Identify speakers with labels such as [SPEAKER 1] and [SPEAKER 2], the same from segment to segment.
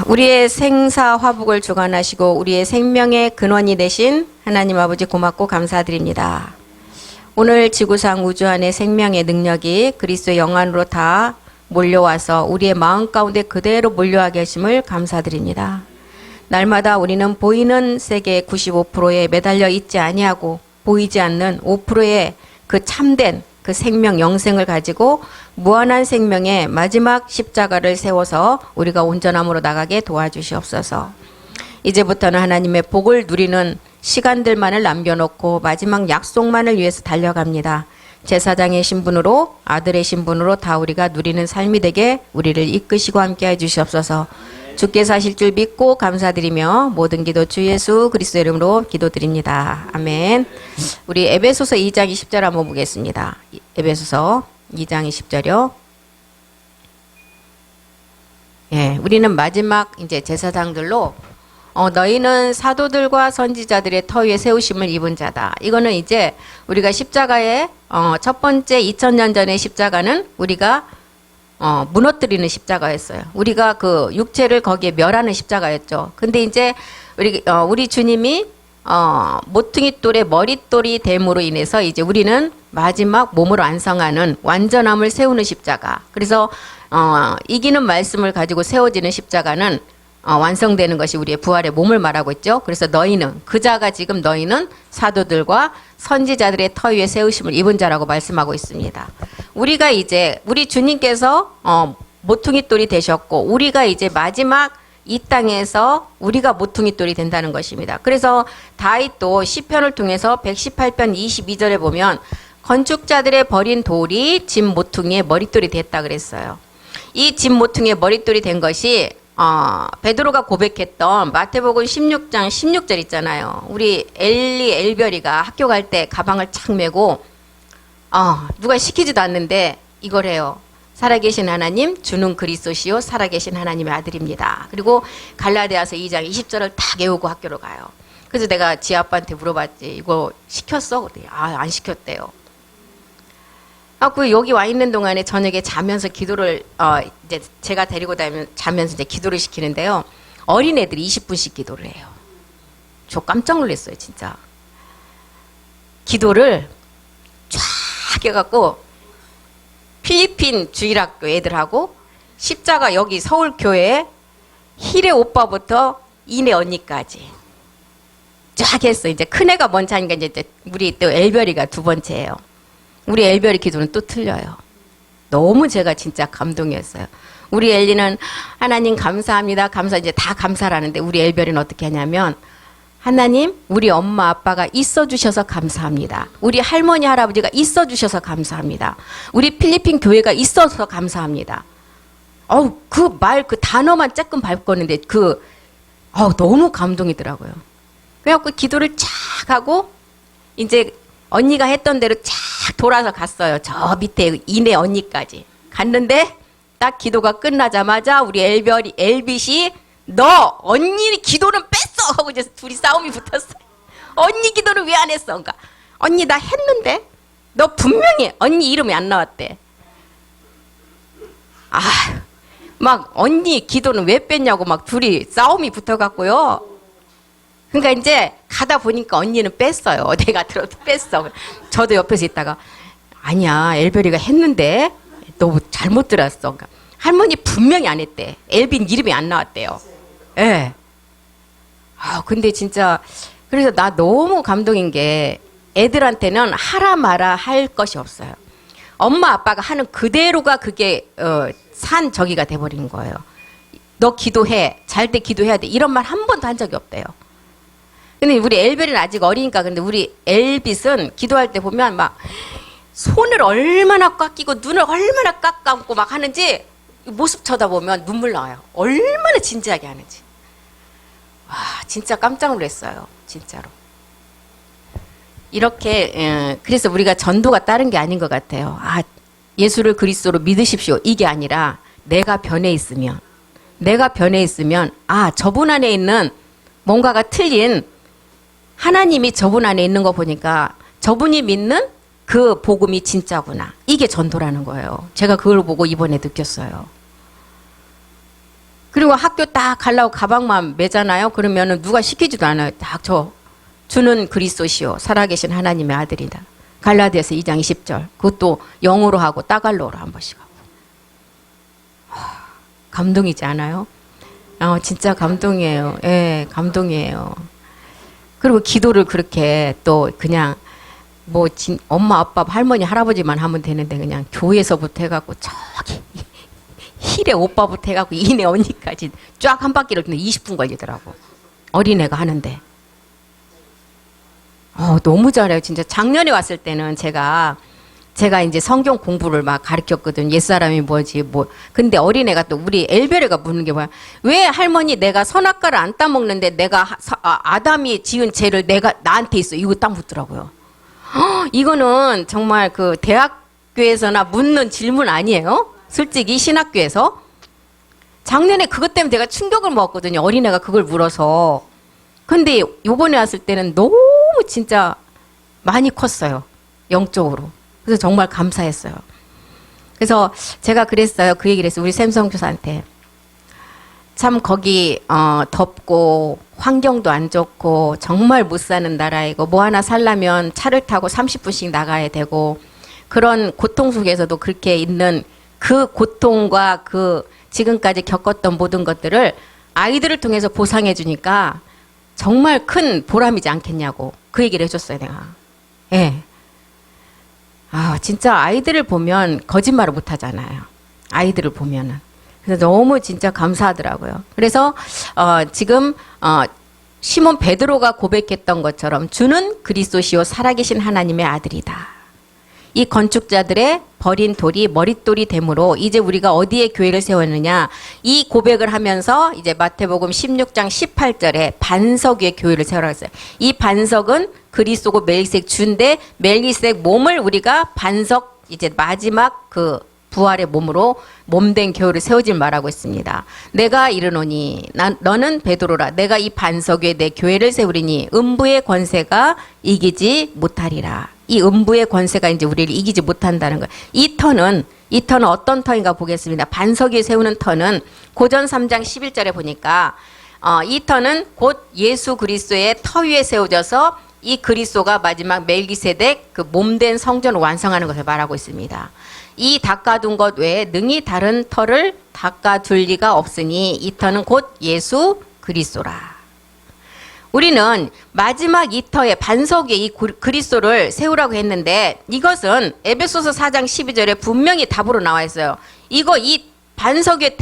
[SPEAKER 1] 우리의 생사 화복을 주관하시고 우리의 생명의 근원이 되신 하나님 아버지 고맙고 감사드립니다. 오늘 지구상 우주 안의 생명의 능력이 그리스도의 영안으로 다 몰려와서 우리의 마음 가운데 그대로 몰려와 계심을 감사드립니다. 날마다 우리는 보이는 세계의 95%에 매달려 있지 아니하고 보이지 않는 5%의 그 참된 그 생명 영생을 가지고 무한한 생명의 마지막 십자가를 세워서 우리가 온전함으로 나가게 도와주시옵소서. 이제부터는 하나님의 복을 누리는 시간들만을 남겨놓고 마지막 약속만을 위해서 달려갑니다. 제사장의 신분으로 아들의 신분으로 다 우리가 누리는 삶이 되게 우리를 이끄시고 함께해 주시옵소서. 주께서 하실 줄 믿고 감사드리며 모든 기도 주 예수 그리스도 이름으로 기도드립니다. 아멘. 우리 에베소서 2장 20절 한번 보겠습니다. 에베소서 2장 20절이요. 예, 우리는 마지막 이제 제사장들로 너희는 사도들과 선지자들의 터 위에 세우심을 입은 자다. 이거는 이제 우리가 십자가의 첫 번째 2000년 전의 십자가는 우리가 무너뜨리는 십자가였어요. 우리가 그 육체를 거기에 멸하는 십자가였죠. 근데 이제 우리 주님이 모퉁이 돌의 머릿돌이 됨으로 인해서 이제 우리는 마지막 몸으로 완성하는 완전함을 세우는 십자가. 그래서 이기는 말씀을 가지고 세워지는 십자가는 완성되는 것이 우리의 부활의 몸을 말하고 있죠. 그래서 너희는 그자가 지금 너희는 사도들과 선지자들의 터 위에 세우심을 입은 자라고 말씀하고 있습니다. 우리가 이제 우리 주님께서 모퉁이 돌이 되셨고 우리가 이제 마지막 이 땅에서 우리가 모퉁이 돌이 된다는 것입니다. 그래서 다윗도 시편을 통해서 118편 22절에 보면 건축자들의 버린 돌이 집 모퉁이의 머릿돌이 됐다 그랬어요. 이 집 모퉁이의 머릿돌이 된 것이 베드로가 고백했던 마태복음 16장 16절 있잖아요. 우리 엘별이가 학교 갈 때 가방을 착 메고 누가 시키지도 않는데 이걸 해요. 살아계신 하나님 주는 그리스도시요 살아계신 하나님의 아들입니다. 그리고 갈라디아서 2장 20절을 다 외우고 학교로 가요. 그래서 내가 지 아빠한테 물어봤지. 이거 시켰어? 그랬더니 안 시켰대요. 그 여기 와 있는 동안에 저녁에 자면서 기도를 이제 제가 데리고 다니면 자면서 이제 기도를 시키는데요. 어린애들이 20분씩 기도를 해요. 저 깜짝 놀랐어요, 진짜. 기도를 쫙 해갖고 필리핀 주일학교 애들하고 십자가 여기 서울교회 희래 오빠부터 이내 언니까지 쫙 했어. 이제 큰애가 먼저 하니까 이제 우리 또 엘별이가 두 번째예요. 우리 엘별이 기도는 또 틀려요. 너무 제가 진짜 감동이었어요. 우리 엘리는 하나님 감사합니다. 이제 다 감사라는데 우리 엘별이는 어떻게 하냐면 하나님 우리 엄마 아빠가 있어 주셔서 감사합니다. 우리 할머니 할아버지가 있어 주셔서 감사합니다. 우리 필리핀 교회가 있어서 감사합니다. 그 단어만 조금 밟았는데 너무 감동이더라고요. 그래갖고 기도를 쫙 하고 이제 언니가 했던 대로 쫙 돌아서 갔어요. 저 밑에 이내 언니까지 갔는데 딱 기도가 끝나자마자 우리 엘빗이 너 언니 기도는 뺐어 하고 이제 둘이 싸움이 붙었어요. 언니 기도는 왜 안 했어? 그러니까 언니 나 했는데 너 분명히 언니 이름이 안 나왔대. 막 언니 기도는 왜 뺐냐고 막 둘이 싸움이 붙어갖고요. 그러니까 이제 가다 보니까 언니는 뺐어요. 내가 들어도 뺐어. 저도 옆에서 있다가 아니야 엘별이가 했는데 너 잘못 들었어. 그러니까 할머니 분명히 안 했대. 엘빈 이름이 안 나왔대요. 예. 근데 진짜 그래서 나 너무 감동인 게 애들한테는 하라 마라 할 것이 없어요. 엄마 아빠가 하는 그대로가 그게 산 저기가 돼버린 거예요. 너 기도해. 잘 때 기도해야 돼. 이런 말 한 번도 한 적이 없대요. 근데 우리 엘별이는 아직 어리니까 근데 우리 엘빗은 기도할 때 보면 막 손을 얼마나 꽉 끼고 눈을 얼마나 꽉 감고 막 하는지 모습 쳐다보면 눈물 나와요. 얼마나 진지하게 하는지. 와 진짜 깜짝 놀랐어요. 진짜로. 이렇게 그래서 우리가 전도가 다른 게 아닌 것 같아요. 예수를 그리스도로 믿으십시오. 이게 아니라 내가 변해 있으면 저분 안에 있는 뭔가가 틀린 하나님이 저분 안에 있는 거 보니까 저분이 믿는 그 복음이 진짜구나. 이게 전도라는 거예요. 제가 그걸 보고 이번에 느꼈어요. 그리고 학교 딱 가려고 가방만 매잖아요. 그러면은 누가 시키지도 않아요. 딱 주는 그리스도시요 살아계신 하나님의 아들이다. 갈라디아서 2장 20절. 그것도 영어로 하고 따갈로로 한 번씩 하고. 감동이지 않아요? 진짜 감동이에요. 예, 감동이에요. 그리고 기도를 그렇게 또 그냥 엄마, 아빠, 할머니, 할아버지만 하면 되는데 그냥 교회에서부터 해갖고 저기 힐에 오빠부터 해갖고 이내 언니까지 쫙 한 바퀴를 근데 20분 걸리더라고. 어린애가 하는데. 너무 잘해요. 진짜 작년에 왔을 때는 제가 이제 성경 공부를 막 가르쳤거든. 옛사람이 뭐지, 근데 어린애가 또 우리 엘베르가 묻는 게 뭐야. 왜 할머니 내가 선악과를 안 따먹는데 내가 아담이 지은 죄를 나한테 있어. 이거 딱 묻더라고요. 이거는 정말 그 대학교에서나 묻는 질문 아니에요? 솔직히 신학교에서. 작년에 그것 때문에 내가 충격을 먹었거든요. 어린애가 그걸 물어서. 근데 요번에 왔을 때는 너무 진짜 많이 컸어요. 영적으로. 그래서 정말 감사했어요. 그래서 제가 그랬어요. 그 얘기를 했어요. 우리 샘성 교사한테. 참 거기 덥고 환경도 안 좋고 정말 못 사는 나라이고 뭐 하나 살려면 차를 타고 30분씩 나가야 되고 그런 고통 속에서도 그렇게 있는 그 고통과 그 지금까지 겪었던 모든 것들을 아이들을 통해서 보상해 주니까 정말 큰 보람이지 않겠냐고 그 얘기를 해줬어요. 내가. 예. 진짜 아이들을 보면 거짓말을 못 하잖아요. 아이들을 보면은. 그래서 너무 진짜 감사하더라고요. 그래서 지금 시몬 베드로가 고백했던 것처럼 주는 그리스도시요 살아계신 하나님의 아들이다. 이 건축자들의 버린 돌이 머릿돌이 되므로 이제 우리가 어디에 교회를 세웠느냐. 이 고백을 하면서 이제 마태복음 16장 18절에 반석 위에 교회를 세우라고 했어요. 이 반석은 그리스도고 멜기세덱 주인데 멜기세덱 몸을 우리가 반석 이제 마지막 그 부활의 몸으로 몸된 교회를 세우질 말하고 있습니다. 내가 이르노니 너는 베드로라. 내가 이 반석 위에 내 교회를 세우리니 음부의 권세가 이기지 못하리라. 이 음부의 권세가 이제 우리를 이기지 못한다는 거예요. 이 터는 어떤 터인가 보겠습니다. 반석 위에 세우는 터는 고전 3장 11절에 보니까 이 터는 곧 예수 그리스도의 터 위에 세워져서 이 그리스도가 마지막 멜기세덱 그 몸된 성전을 완성하는 것을 말하고 있습니다. 이 닦아둔 것 외에 능히 다른 터를 닦아둘 리가 없으니 이 터는 곧 예수 그리스도라. 우리는 마지막 이 터에 반석 위에 이 그리스도를 세우라고 했는데 이것은 에베소서 4장 12절에 분명히 답으로 나와 있어요. 이 반석 위에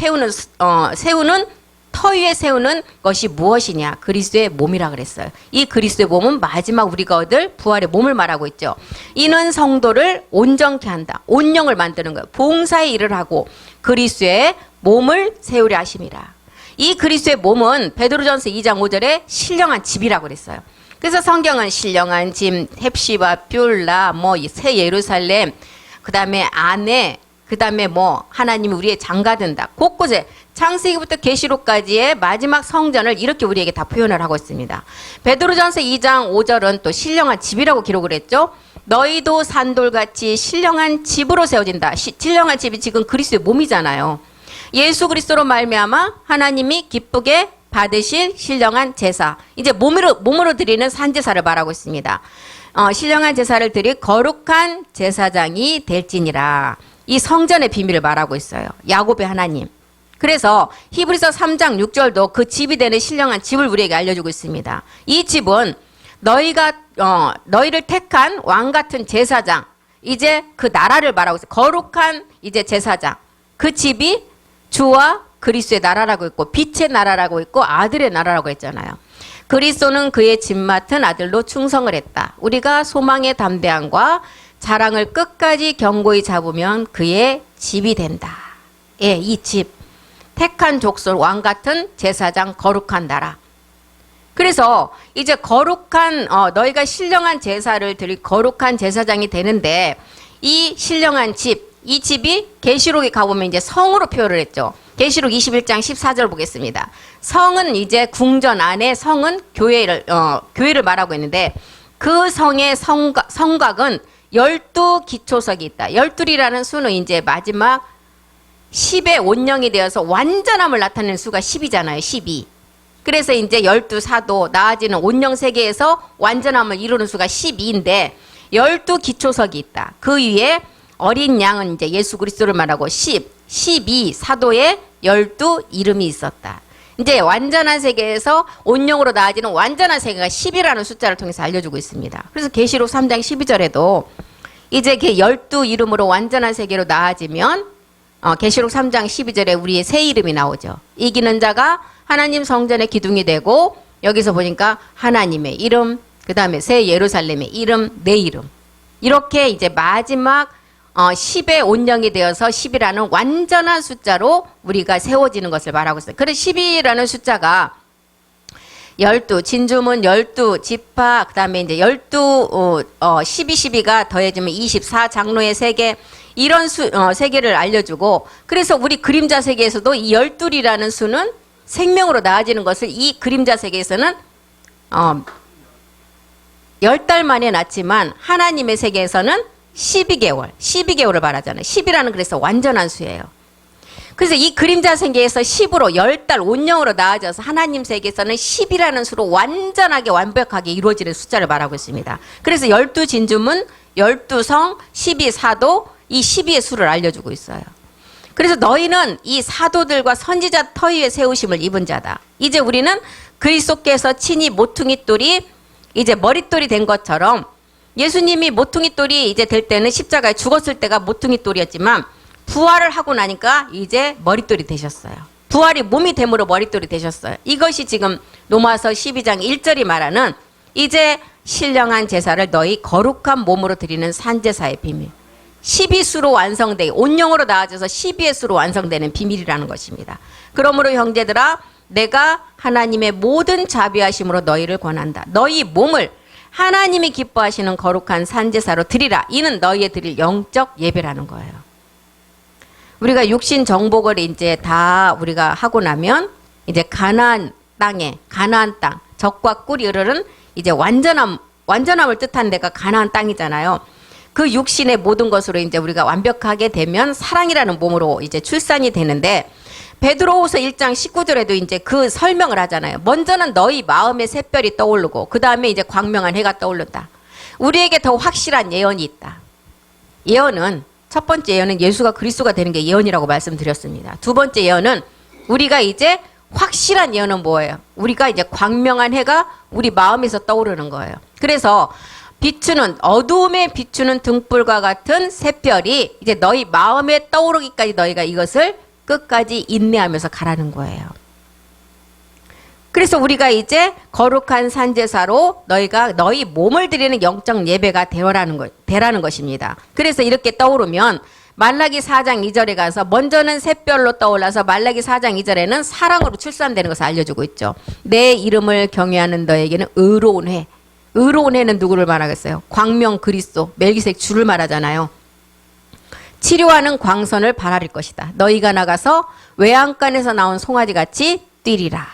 [SPEAKER 1] 세우는 터 위에 세우는 것이 무엇이냐? 그리스도의 몸이라 그랬어요. 이 그리스도의 몸은 마지막 우리가 얻을 부활의 몸을 말하고 있죠. 이는 성도를 온전케 한다. 온영을 만드는 거예요. 봉사의 일을 하고 그리스도의 몸을 세우려 하심이라. 이 그리스도의 몸은 베드로전서 2장 5절에 신령한 집이라고 그랬어요. 그래서 성경은 신령한 집, 헵시바, 뷸라, 새 예루살렘, 그 다음에 아내, 그 다음에 하나님이 우리의 장가든다. 곳곳에 창세기부터 계시록까지의 마지막 성전을 이렇게 우리에게 다 표현을 하고 있습니다. 베드로전서 2장 5절은 또 신령한 집이라고 기록을 했죠. 너희도 산돌같이 신령한 집으로 세워진다. 신령한 집이 지금 그리스도의 몸이잖아요. 예수 그리스도로 말미암아 하나님이 기쁘게 받으실 신령한 제사. 이제 몸으로 드리는 산제사를 말하고 있습니다. 신령한 제사를 드릴 거룩한 제사장이 될지니라. 이 성전의 비밀을 말하고 있어요. 야곱의 하나님. 그래서 히브리서 3장 6절도 그 집이 되는 신령한 집을 우리에게 알려주고 있습니다. 이 집은 너희를 택한 왕 같은 제사장, 이제 그 나라를 말하고 있어요. 거룩한 이제 제사장. 그 집이 주와 그리스도의 나라라고 있고 빛의 나라라고 있고 아들의 나라라고 했잖아요. 그리스도는 그의 집 맡은 아들로 충성을 했다. 우리가 소망의 담대함과 자랑을 끝까지 견고히 잡으면 그의 집이 된다. 예, 이 집. 택한 족속, 왕 같은 제사장, 거룩한 나라. 그래서 이제 거룩한 너희가 신령한 제사를 드릴 거룩한 제사장이 되는데 이 신령한 집, 이 집이 계시록에 가보면 이제 성으로 표현을 했죠. 계시록 21장 14절 보겠습니다. 성은 이제 궁전 안에 성은 교회를 말하고 있는데 그 성의 성곽은 12 기초석이 있다. 12이라는 수는 이제 마지막 10의 온영이 되어서 완전함을 나타내는 수가 10이잖아요. 12. 그래서 이제 12사도 나아지는 온영 세계에서 완전함을 이루는 수가 12인데 12기초석이 있다. 그 위에 어린 양은 이제 예수 그리스도를 말하고 12 사도에 12 이름이 있었다. 이제 완전한 세계에서 온영으로 나아지는 완전한 세계가 10이라는 숫자를 통해서 알려주고 있습니다. 그래서 계시록 3장 12절에도 이제 그 12 이름으로 완전한 세계로 나아지면 계시록 3장 12절에 우리의 새 이름이 나오죠. 이기는 자가 하나님 성전의 기둥이 되고 여기서 보니까 하나님의 이름, 그 다음에 새 예루살렘의 이름, 내 이름. 이렇게 이제 마지막 10의 온영이 되어서 10이라는 완전한 숫자로 우리가 세워지는 것을 말하고 있어요. 그래서 10이라는 숫자가 12, 진주문 12, 지파, 그 다음에 이제 12, 12가 더해지면 24, 장로의 세계, 이런 세계를 알려주고, 그래서 우리 그림자 세계에서도 이 12이라는 수는 생명으로 나아지는 것을 이 그림자 세계에서는 10달 만에 낳지만 하나님의 세계에서는 12개월을 말하잖아요. 10이라는 그래서 완전한 수예요. 그래서 이 그림자 세계에서 10으로 10달 온영으로 나아져서 하나님 세계에서는 10이라는 수로 완전하게 완벽하게 이루어지는 숫자를 말하고 있습니다. 그래서 12진주문, 12성, 12사도, 이 12의 수를 알려주고 있어요. 그래서 너희는 이 사도들과 선지자 터 위에 세우심을 입은 자다. 이제 우리는 그리스도께서 친히 모퉁이 돌이 이제 머릿돌이 된 것처럼 예수님이 모퉁이 돌이 이제 될 때는 십자가에 죽었을 때가 모퉁이 돌이었지만 부활을 하고 나니까 이제 머릿돌이 되셨어요. 부활이 몸이 됨으로 머릿돌이 되셨어요. 이것이 지금 로마서 12장 1절이 말하는 이제 신령한 제사를 너희 거룩한 몸으로 드리는 산제사의 비밀. 12수로 완성되게 온영으로 나아져서 12의 수로 완성되는 비밀이라는 것입니다. 그러므로 형제들아 내가 하나님의 모든 자비하심으로 너희를 권한다. 너희 몸을 하나님이 기뻐하시는 거룩한 산제사로 드리라. 이는 너희의 드릴 영적 예배라는 거예요. 우리가 육신 정복을 이제 다 우리가 하고 나면 이제 가나안 땅, 적과 꿀이 흐르는 이제 완전함을 뜻하는 데가 가나안 땅이잖아요. 그 육신의 모든 것으로 이제 우리가 완벽하게 되면 사랑이라는 몸으로 이제 출산이 되는데 베드로후서 1장 19절에도 이제 그 설명을 하잖아요. 먼저는 너희 마음의 샛별이 떠오르고 그 다음에 이제 광명한 해가 떠오른다. 우리에게 더 확실한 예언이 있다. 예언은 첫 번째 예언은 예수가 그리스도가 되는 게 예언이라고 말씀드렸습니다. 두 번째 예언은 우리가 이제 확실한 예언은 뭐예요? 우리가 이제 광명한 해가 우리 마음에서 떠오르는 거예요. 그래서 비추는 어두움에 비추는 등불과 같은 샛별이 이제 너희 마음에 떠오르기까지 너희가 이것을 끝까지 인내하면서 가라는 거예요. 그래서 우리가 이제 거룩한 산제사로 너희가 너희 몸을 드리는 영적 예배가 되라는 것입니다. 그래서 이렇게 떠오르면 말라기 4장 2절에 가서 먼저는 샛별로 떠올라서 말라기 4장 2절에는 사랑으로 출산되는 것을 알려주고 있죠. 내 이름을 경외하는 너에게는 의로운 해. 의로운 해는 누구를 말하겠어요? 광명 그리스도, 멜기세덱 주를 말하잖아요. 치료하는 광선을 바라릴 것이다. 너희가 나가서 외양간에서 나온 송아지같이 뛰리라.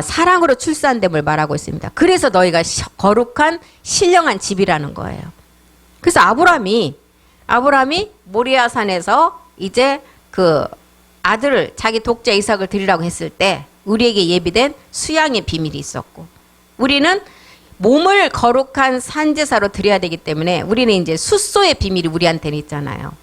[SPEAKER 1] 사랑으로 출산됨을 말하고 있습니다. 그래서 너희가 거룩한 신령한 집이라는 거예요. 그래서 아브라함이 모리아산에서 이제 그 아들을 자기 독자 이삭을 드리라고 했을 때 우리에게 예비된 수양의 비밀이 있었고 우리는 몸을 거룩한 산제사로 드려야 되기 때문에 우리는 이제 숫소의 비밀이 우리한테는 있잖아요.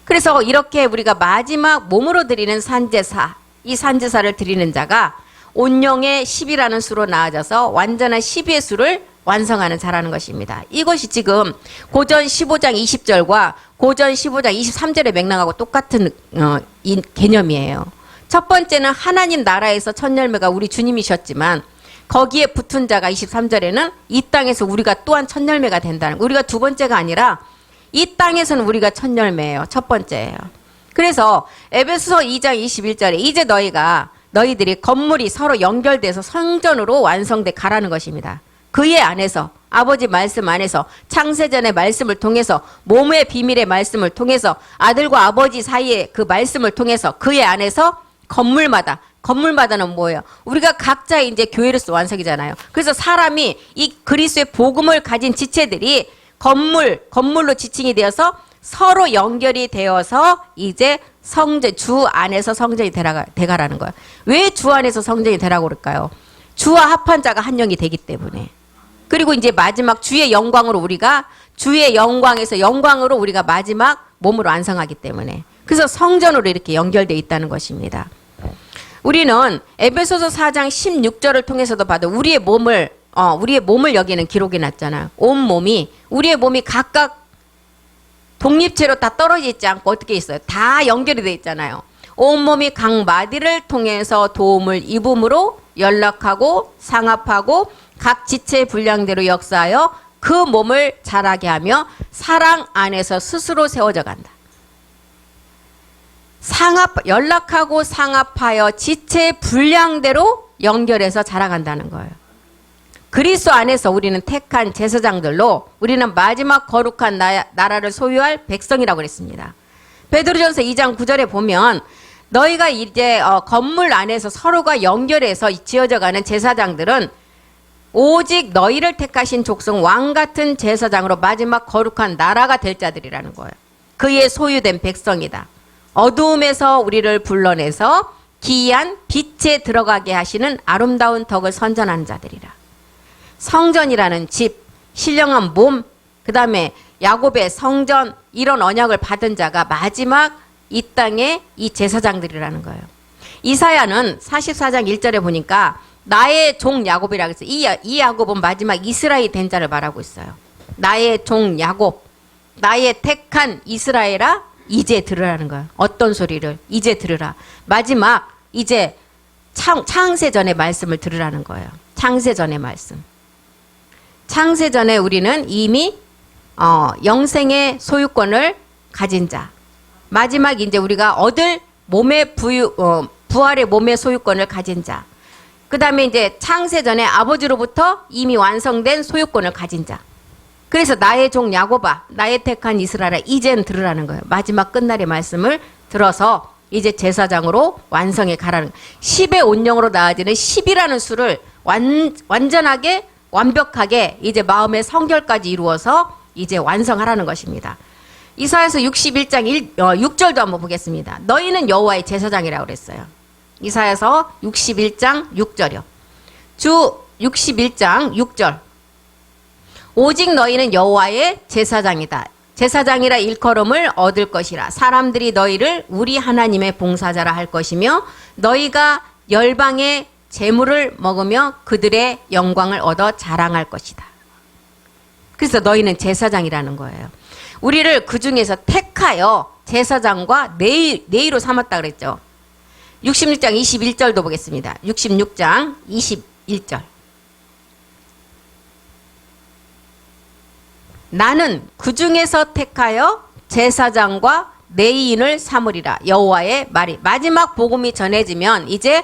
[SPEAKER 1] 그래서 이렇게 우리가 마지막 몸으로 드리는 산제사, 이 산제사를 드리는 자가 온영의 10이라는 수로 나아져서 완전한 12의 수를 완성하는 자라는 것입니다. 이것이 지금 고전 15장 20절과 고전 15장 23절의 맥락하고 똑같은 개념이에요. 첫 번째는 하나님 나라에서 첫 열매가 우리 주님이셨지만 거기에 붙은 자가 23절에는 이 땅에서 우리가 또한 첫 열매가 된다는 거예요. 우리가 두 번째가 아니라 이 땅에서는 우리가 첫 열매예요. 첫 번째예요. 그래서 에베소서 2장 21절에 이제 너희들이 건물이 서로 연결돼서 성전으로 완성돼 가라는 것입니다. 그의 안에서 아버지 말씀 안에서 창세전의 말씀을 통해서 몸의 비밀의 말씀을 통해서 아들과 아버지 사이의 그 말씀을 통해서 그의 안에서 건물마다는 뭐예요? 우리가 각자 이제 교회로서 완성이잖아요. 그래서 사람이 이 그리스도의 복음을 가진 지체들이 건물로 지칭이 되어서 서로 연결이 되어서 이제 성전, 주 안에서 성전이 되가라는 거예요. 왜 주 안에서 성전이 되라고 그럴까요? 주와 합한 자가 한 영이 되기 때문에. 그리고 이제 마지막 주의 영광으로 우리가 주의 영광에서 영광으로 우리가 마지막 몸으로 완성하기 때문에. 그래서 성전으로 이렇게 연결되어 있다는 것입니다. 우리는 에베소서 4장 16절을 통해서도 봐도 우리의 몸을 여기는 기록이 났잖아요. 온 몸이, 우리의 몸이 각각 독립체로 다 떨어져 있지 않고 어떻게 있어요? 다 연결이 되어 있잖아요. 온몸이 각 마디를 통해서 도움을 입음으로 연락하고 상합하고 각 지체의 분량대로 역사하여 그 몸을 자라게 하며 사랑 안에서 스스로 세워져 간다. 연락하고 상합하여 지체의 분량대로 연결해서 자라간다는 거예요. 그리스도 안에서 우리는 택한 제사장들로 우리는 마지막 거룩한 나라를 소유할 백성이라고 그랬습니다. 베드로전서 2장 9절에 보면 너희가 이제 건물 안에서 서로가 연결해서 지어져가는 제사장들은 오직 너희를 택하신 족속 왕같은 제사장으로 마지막 거룩한 나라가 될 자들이라는 거예요. 그의 소유된 백성이다. 어두움에서 우리를 불러내서 기이한 빛에 들어가게 하시는 아름다운 덕을 선전한 자들이라. 성전이라는 집, 신령한 몸, 그 다음에 야곱의 성전, 이런 언약을 받은 자가 마지막 이 땅의 이 제사장들이라는 거예요. 이사야는 44장 1절에 보니까 나의 종 야곱이라고 했어요. 이 야곱은 마지막 이스라엘이 된 자를 말하고 있어요. 나의 종 야곱, 나의 택한 이스라엘아, 이제 들으라는 거예요. 어떤 소리를? 이제 들으라. 마지막 이제 창세전의 말씀을 들으라는 거예요. 창세전의 말씀. 창세전에 우리는 이미 영생의 소유권을 가진 자. 마지막 이제 우리가 얻을 몸의 부활의 몸의 소유권을 가진 자. 그 다음에 이제 창세전에 아버지로부터 이미 완성된 소유권을 가진 자. 그래서 나의 종 야곱아, 나의 택한 이스라엘아, 이젠 들으라는 거예요. 마지막 끝날의 말씀을 들어서 이제 제사장으로 완성해 가라는 거예요. 10의 온영으로 나아지는 10이라는 수를 완전하게 완벽하게 이제 마음의 성결까지 이루어서 이제 완성하라는 것입니다. 이사야서 61장 6절도 한번 보겠습니다. 너희는 여호와의 제사장이라고 그랬어요. 이사야서 61장 6절이요. 주 61장 6절. 오직 너희는 여호와의 제사장이다. 제사장이라 일컬음을 얻을 것이라. 사람들이 너희를 우리 하나님의 봉사자라 할 것이며 너희가 열방의 재물을 먹으며 그들의 영광을 얻어 자랑할 것이다. 그래서 너희는 제사장이라는 거예요. 우리를 그 중에서 택하여 제사장과 내의로 삼았다 그랬죠. 66장 21절도 보겠습니다. 66장 21절. 나는 그 중에서 택하여 제사장과 내인을 삼으리라. 여호와의 말이. 마지막 복음이 전해지면 이제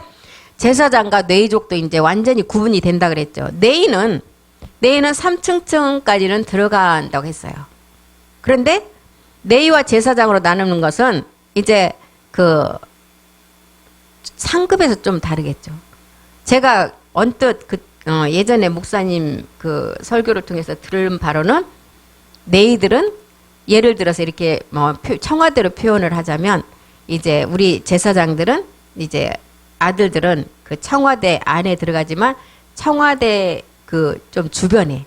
[SPEAKER 1] 제사장과 내의족도 이제 완전히 구분이 된다 그랬죠. 내인은 3층까지는 들어간다고 했어요. 그런데 내의와 제사장으로 나누는 것은 이제 그 상급에서 좀 다르겠죠. 제가 언뜻 예전에 목사님 그 설교를 통해서 들은 바로는 내의들은 예를 들어서 이렇게 청와대로 표현을 하자면 이제 우리 제사장들은 이제 아들들은 그 청와대 안에 들어가지만 청와대 그 좀 주변에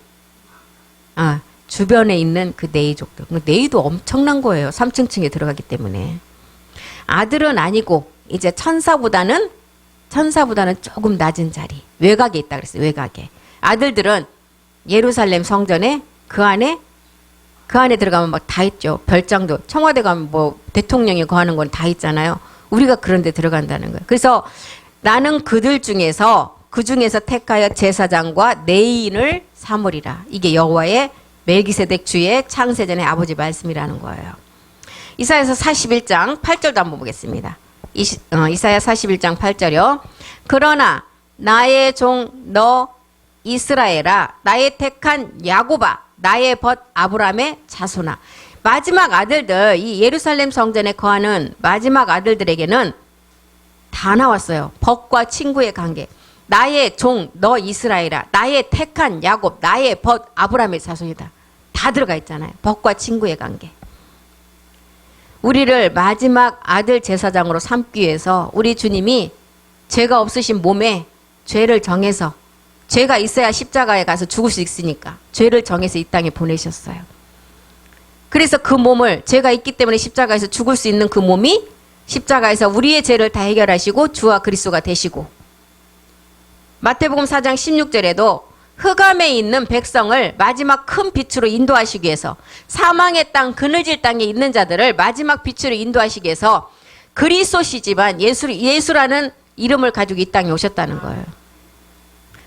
[SPEAKER 1] 있는 그 내의족들. 내의도 엄청난 거예요. 3층층에 들어가기 때문에. 아들은 아니고 이제 천사보다는 조금 낮은 자리. 외곽에 있다 그랬어요. 외곽에. 아들들은 예루살렘 성전에 그 안에 들어가면 막 다 있죠. 별장도. 청와대 가면 뭐 대통령이 거하는 건 다 있잖아요. 우리가 그런 데 들어간다는 거예요. 그래서 나는 그들 중에서 그 중에서 택하여 제사장과 내인을 삼으리라. 이게 여호와의 멜기세덱 주의 창세전의 아버지 말씀이라는 거예요. 이사야서 41장 8절도 한번 보겠습니다. 이사야 41장 8절이요. 그러나 나의 종 너 이스라엘아, 나의 택한 야곱아, 나의 벗 아브라함의 자손아. 마지막 아들들, 이 예루살렘 성전에 거하는 마지막 아들들에게는 다 나왔어요. 벗과 친구의 관계. 나의 종 너 이스라엘아, 나의 택한 야곱, 나의 벗 아브라함의 자손이다. 다 들어가 있잖아요. 벗과 친구의 관계. 우리를 마지막 아들 제사장으로 삼기 위해서 우리 주님이 죄가 없으신 몸에 죄를 정해서, 죄가 있어야 십자가에 가서 죽을 수 있으니까 죄를 정해서 이 땅에 보내셨어요. 그래서 그 몸을, 죄가 있기 때문에 십자가에서 죽을 수 있는 그 몸이 십자가에서 우리의 죄를 다 해결하시고 주와 그리스도가 되시고, 마태복음 4장 16절에도 흑암에 있는 백성을 마지막 큰 빛으로 인도하시기 위해서, 사망의 땅, 그늘질 땅에 있는 자들을 마지막 빛으로 인도하시기 위해서 그리스도시지만 예수라는 이름을 가지고 이 땅에 오셨다는 거예요.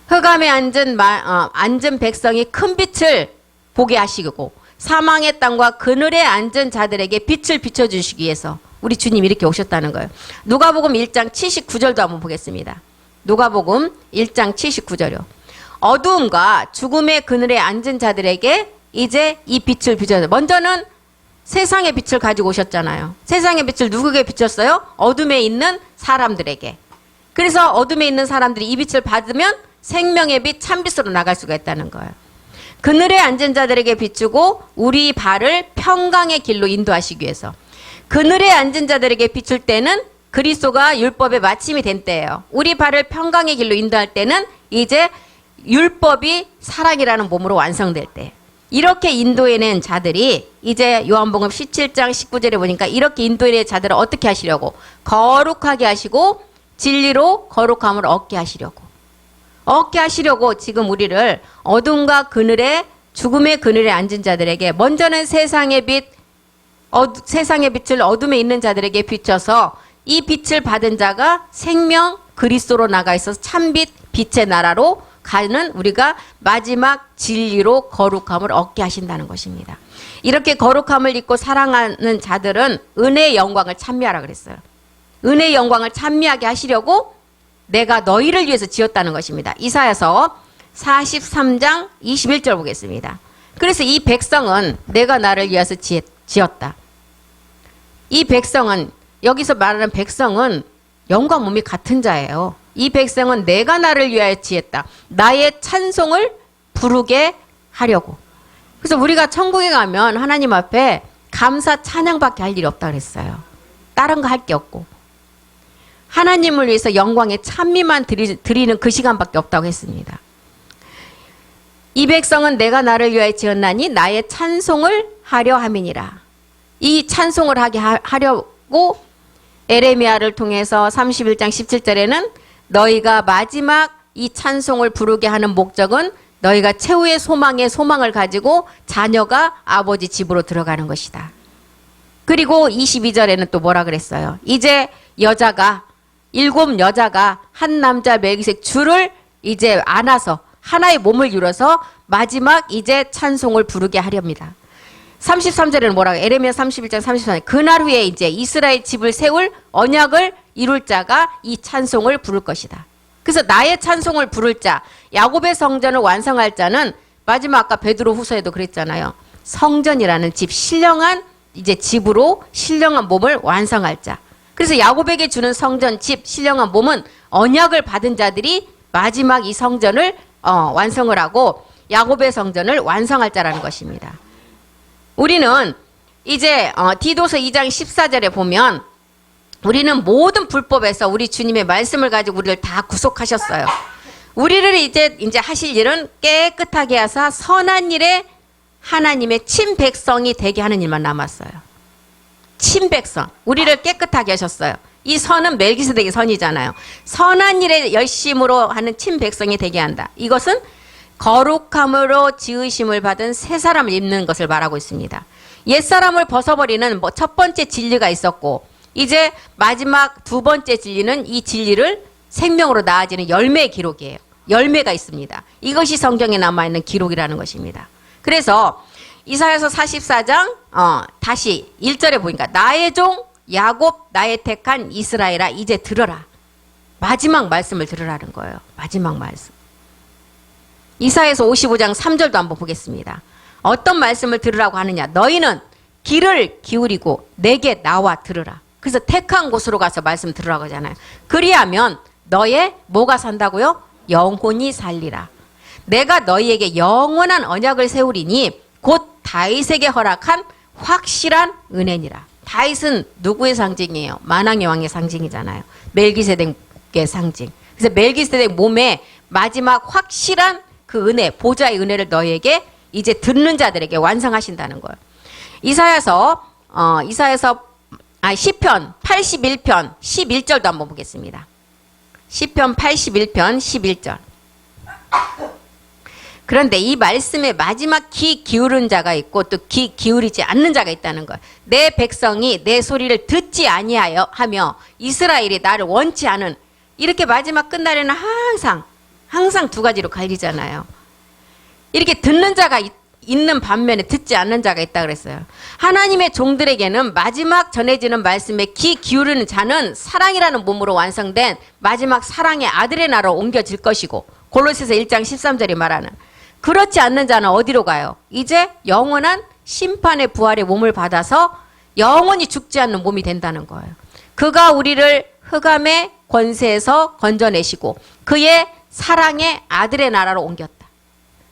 [SPEAKER 1] 흑암에 앉은 백성이 큰 빛을 보게 하시고, 사망의 땅과 그늘에 앉은 자들에게 빛을 비춰주시기 위해서 우리 주님이 이렇게 오셨다는 거예요. 누가복음 1장 79절도 한번 보겠습니다. 누가복음 1장 79절이요. 어두움과 죽음의 그늘에 앉은 자들에게 이제 이 빛을 비춰서, 먼저는 세상의 빛을 가지고 오셨잖아요. 세상의 빛을 누구에게 비췄어요? 어둠에 있는 사람들에게. 그래서 어둠에 있는 사람들이 이 빛을 받으면 생명의 빛, 참빛으로 나갈 수가 있다는 거예요. 그늘에 앉은 자들에게 비추고 우리 발을 평강의 길로 인도하시기 위해서, 그늘에 앉은 자들에게 비출 때는 그리스도가 율법의 마침이 된 때예요. 우리 발을 평강의 길로 인도할 때는 이제 율법이 사랑이라는 몸으로 완성될 때, 이렇게 인도해낸 자들이 이제 요한복음 17장 19절에 보니까 이렇게 인도해낸 자들을 어떻게 하시려고? 거룩하게 하시고 진리로 거룩함을 얻게 하시려고 지금 우리를 어둠과 그늘에, 죽음의 그늘에 앉은 자들에게, 먼저는 세상의 빛을 어둠에 있는 자들에게 비춰서 이 빛을 받은 자가 생명 그리스도로 나가 있어서 참빛 빛의 나라로 가는 우리가 마지막 진리로 거룩함을 얻게 하신다는 것입니다. 이렇게 거룩함을 입고 사랑하는 자들은 은혜의 영광을 찬미하라 그랬어요. 은혜의 영광을 찬미하게 하시려고 내가 너희를 위해서 지었다는 것입니다. 이사야서 43장 21절 보겠습니다. 그래서 이 백성은 내가 나를 위해서 지었다. 이 백성은, 여기서 말하는 백성은 영과 몸이 같은 자예요. 이 백성은 내가 나를 위하여 지었다. 나의 찬송을 부르게 하려고. 그래서 우리가 천국에 가면 하나님 앞에 감사 찬양밖에 할 일이 없다 그랬어요. 다른 거 할 게 없고. 하나님을 위해서 영광의 찬미만 드리는 그 시간밖에 없다고 했습니다. 이 백성은 내가 나를 위하여 지었나니 나의 찬송을 하려 함이니라. 이 찬송을 하게 하려고 에레미야를 통해서 31장 17절에는 너희가 마지막 이 찬송을 부르게 하는 목적은 너희가 최후의 소망을 가지고 자녀가 아버지 집으로 들어가는 것이다. 그리고 22절에는 또 뭐라 그랬어요? 이제 일곱 여자가 한 남자 멜기sed 주를 이제 안아서 하나의 몸을 이뤄서 마지막 이제 찬송을 부르게 하렵니다. 33절에는 뭐라고? 에레미야 31장 33절. 그날 후에 이제 이스라엘 집을 세울 언약을 이룰 자가 이 찬송을 부를 것이다. 그래서 나의 찬송을 부를 자, 야곱의 성전을 완성할 자는, 마지막 아까 베드로 후서에도 그랬잖아요. 성전이라는 집, 신령한 이제 집으로 신령한 몸을 완성할 자. 그래서 야곱에게 주는 성전, 집, 신령한 몸은 언약을 받은 자들이 마지막 이 성전을 완성을 하고 야곱의 성전을 완성할 자라는 것입니다. 우리는 이제 디도서 2장 14절에 보면 우리는 모든 불법에서 우리 주님의 말씀을 가지고 우리를 다 구속하셨어요. 우리를 이제 하실 일은 깨끗하게 하사 선한 일에 하나님의 친백성이 되게 하는 일만 남았어요. 친백성. 우리를 깨끗하게 하셨어요. 이 선은 멜기세덱의 선이잖아요. 선한 일에 열심으로 하는 친백성이 되게 한다. 이것은 거룩함으로 지으심을 받은 새 사람을 입는 것을 말하고 있습니다. 옛사람을 벗어버리는 첫 번째 진리가 있었고, 이제 마지막 두 번째 진리는 이 진리를 생명으로 나아지는 열매의 기록이에요. 열매가 있습니다. 이것이 성경에 남아있는 기록이라는 것입니다. 그래서 이사야서 44장 다시 1절에 보니까 나의 종 야곱 나의 택한 이스라엘아 이제 들어라. 마지막 말씀을 들으라는 거예요. 마지막 말씀. 이사야서 55장 3절도 한번 보겠습니다. 어떤 말씀을 들으라고 하느냐. 너희는 귀를 기울이고 내게 나와 들으라. 그래서 택한 곳으로 가서 말씀 들으라고 하잖아요. 그리하면 너의 뭐가 산다고요? 영혼이 살리라. 내가 너희에게 영원한 언약을 세우리니 곧 다윗에게 허락한 확실한 은혜니라. 다윗은 누구의 상징이에요? 만왕의 왕의 상징이잖아요. 멜기세덱의 상징. 그래서 멜기세덱 몸에 마지막 확실한 그 은혜, 보좌의 은혜를 너희에게 이제 듣는 자들에게 완성하신다는 거예요. 시편 81편 11절도 한번 보겠습니다. 시편 81편 11절. 그런데 이 말씀에 마지막 귀 기울은 자가 있고 또 귀 기울이지 않는 자가 있다는 거예요. 내 백성이 내 소리를 듣지 아니하여 하며 이스라엘이 나를 원치 않은, 이렇게 마지막 끝날에는 항상 두 가지로 갈리잖아요. 이렇게 듣는 자가 있는 반면에 듣지 않는 자가 있다 그랬어요. 하나님의 종들에게는 마지막 전해지는 말씀에 귀 기울이는 자는 사랑이라는 몸으로 완성된 마지막 사랑의 아들의 나라로 옮겨질 것이고, 골로새서 1장 13절이 말하는, 그렇지 않는 자는 어디로 가요? 이제 영원한 심판의 부활의 몸을 받아서 영원히 죽지 않는 몸이 된다는 거예요. 그가 우리를 흑암의 권세에서 건져내시고 그의 사랑의 아들의 나라로 옮겼다.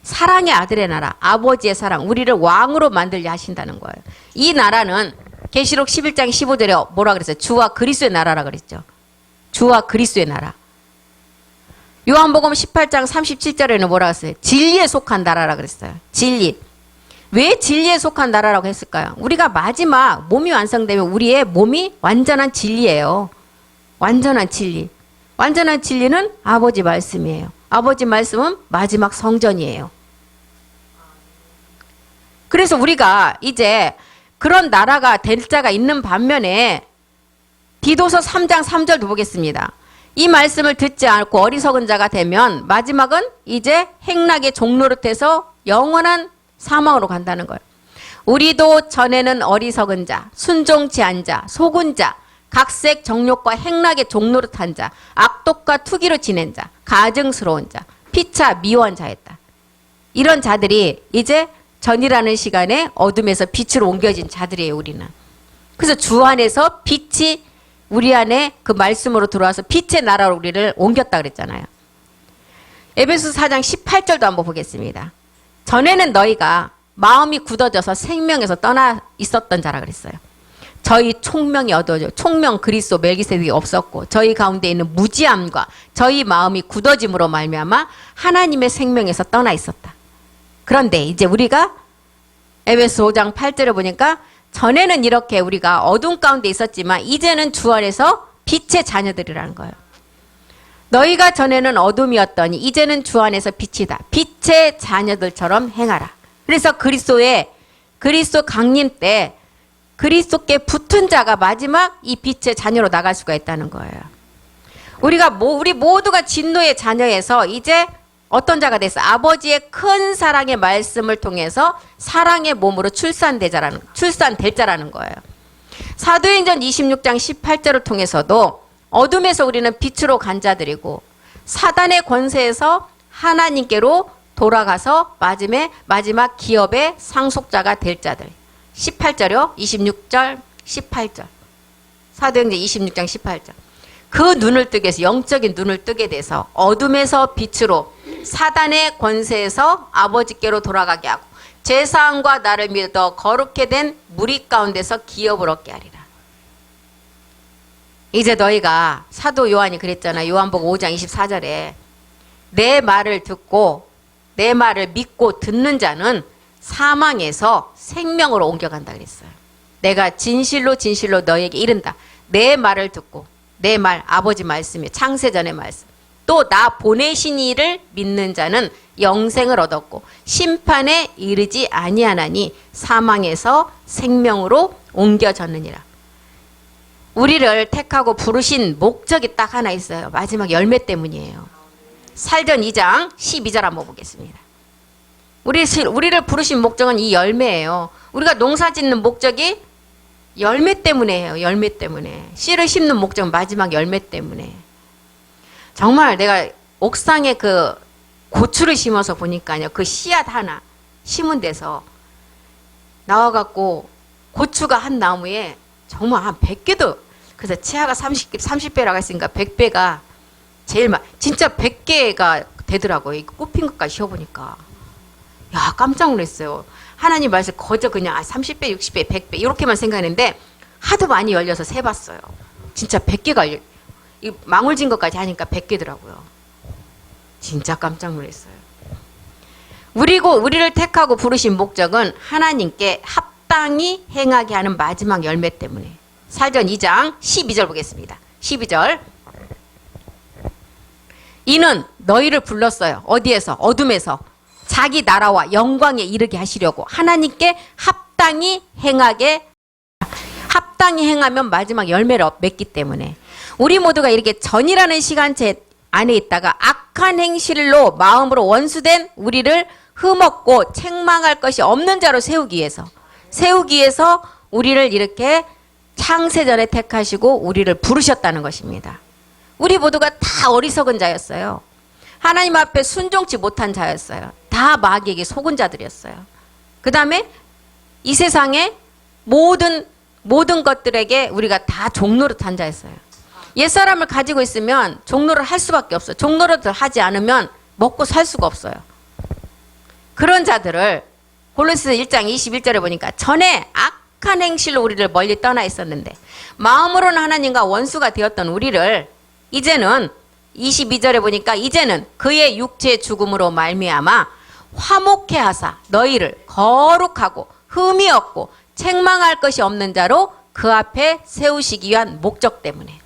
[SPEAKER 1] 사랑의 아들의 나라, 아버지의 사랑, 우리를 왕으로 만들려 하신다는 거예요. 이 나라는 계시록 11장 15절에 뭐라 그랬어요? 주와 그리스도의 나라라 그랬죠. 주와 그리스도의 나라. 요한복음 18장 37절에는 뭐라 그랬어요? 진리에 속한 나라라 그랬어요. 진리. 왜 진리에 속한 나라라고 했을까요? 우리가 마지막 몸이 완성되면 우리의 몸이 완전한 진리예요. 완전한 진리. 완전한 진리는 아버지 말씀이에요. 아버지 말씀은 마지막 성전이에요. 그래서 우리가 이제 그런 나라가 될 자가 있는 반면에 디도서 3장 3절도 보겠습니다. 이 말씀을 듣지 않고 어리석은 자가 되면 마지막은 이제 행락의 종노릇해서 영원한 사망으로 간다는 거예요. 우리도 전에는 어리석은 자, 순종치 않은 자, 속은 자, 각색 정욕과 행락의 종노릇한 자, 악독과 투기로 지낸 자, 가증스러운 자, 피차 미워한 자였다. 이런 자들이 이제 전이라는 시간에 어둠에서 빛으로 옮겨진 자들이에요, 우리는. 그래서 주 안에서 빛이 우리 안에 그 말씀으로 들어와서 빛의 나라로 우리를 옮겼다 그랬잖아요. 에베소서 4장 18절도 한번 보겠습니다. 전에는 너희가 마음이 굳어져서 생명에서 떠나 있었던 자라 그랬어요. 저희 총명이 어두워져, 총명 그리스도 멜기세덱이 없었고 저희 가운데 있는 무지함과 저희 마음이 굳어짐으로 말미암아 하나님의 생명에서 떠나 있었다. 그런데 이제 우리가 에베소 5장 8절에 보니까 전에는 이렇게 우리가 어둠 가운데 있었지만 이제는 주 안에서 빛의 자녀들이라는 거예요. 너희가 전에는 어둠이었더니 이제는 주 안에서 빛이다. 빛의 자녀들처럼 행하라. 그래서 그리스도 강림 때 그리스도께 붙은 자가 마지막 이 빛의 자녀로 나갈 수가 있다는 거예요. 우리 모두가 진노의 자녀에서 이제 어떤 자가 됐어? 아버지의 큰 사랑의 말씀을 통해서 사랑의 몸으로 출산될 자라는 거예요. 사도행전 26장 18절을 통해서도 어둠에서 우리는 빛으로 간 자들이고 사단의 권세에서 하나님께로 돌아가서 마지막 기업의 상속자가 될 자들. 18절이요. 26절, 18절. 사도행전 26장 18절. 그 눈을 뜨게 해서 영적인 눈을 뜨게 돼서 어둠에서 빛으로 사단의 권세에서 아버지께로 돌아가게 하고 제사함과 나를 믿어 거룩게 된 무리 가운데서 기업을 얻게 하리라. 이제 너희가 사도 요한이 그랬잖아. 요한복음 5장 24절에 내 말을 듣고 내 말을 믿고 듣는 자는 사망에서 생명으로 옮겨간다 그랬어요. 내가 진실로 너희에게 이른다. 내 말을 듣고 내 말, 아버지 말씀이 창세전의 말씀. 또 나 보내신 이를 믿는 자는 영생을 얻었고 심판에 이르지 아니하나니 사망에서 생명으로 옮겨졌느니라. 우리를 택하고 부르신 목적이 딱 하나 있어요. 마지막 열매 때문이에요. 살전 2장 12절 한번 보겠습니다. 우리를 부르신 목적은 이 열매예요. 우리가 농사 짓는 목적이 열매 때문이에요. 열매 때문에. 씨를 심는 목적은 마지막 열매 때문에. 정말 내가 옥상에 그 고추를 심어서 보니까요. 그 씨앗 하나 심은 데서 나와갖고 고추가 한 나무에 정말 한 100개도, 그래서 치아가 30배라고 했으니까 100배가 제일 진짜 100개가 되더라고요. 이 꽃핀 것까지 씌워보니까. 야, 깜짝 놀랐어요. 하나님 말씀 거저 그냥 30배, 60배, 100배 이렇게만 생각했는데 하도 많이 열려서 세봤어요. 진짜 100개가 망울진 것까지 하니까 100개더라고요. 진짜 깜짝 놀랐어요. 우리를 택하고 부르신 목적은 하나님께 합당히 행하게 하는 마지막 열매 때문에. 사전 2장 12절 보겠습니다. 12절. 이는 너희를 불렀어요. 어디에서? 어둠에서. 자기 나라와 영광에 이르게 하시려고 하나님께 합당히 행하면 마지막 열매를 맺기 때문에. 우리 모두가 이렇게 전이라는 시간체 안에 있다가 악한 행실로 마음으로 원수된 우리를 흠없고 책망할 것이 없는 자로 세우기 위해서 우리를 이렇게 창세전에 택하시고 우리를 부르셨다는 것입니다. 우리 모두가 다 어리석은 자였어요. 하나님 앞에 순종치 못한 자였어요. 다 마귀에게 속은 자들이었어요. 그 다음에 이 세상의 모든 것들에게 우리가 다 종노릇한 자였어요. 옛사람을 가지고 있으면 종노를 할 수밖에 없어요. 종노릇을 하지 않으면 먹고 살 수가 없어요. 그런 자들을 골로새서 1장 21절에 보니까 전에 악한 행실로 우리를 멀리 떠나 있었는데 마음으로는 하나님과 원수가 되었던 우리를 이제는 22절에 보니까 이제는 그의 육체의 죽음으로 말미암아 화목해 하사 너희를 거룩하고 흠이 없고 책망할 것이 없는 자로 그 앞에 세우시기 위한 목적 때문에.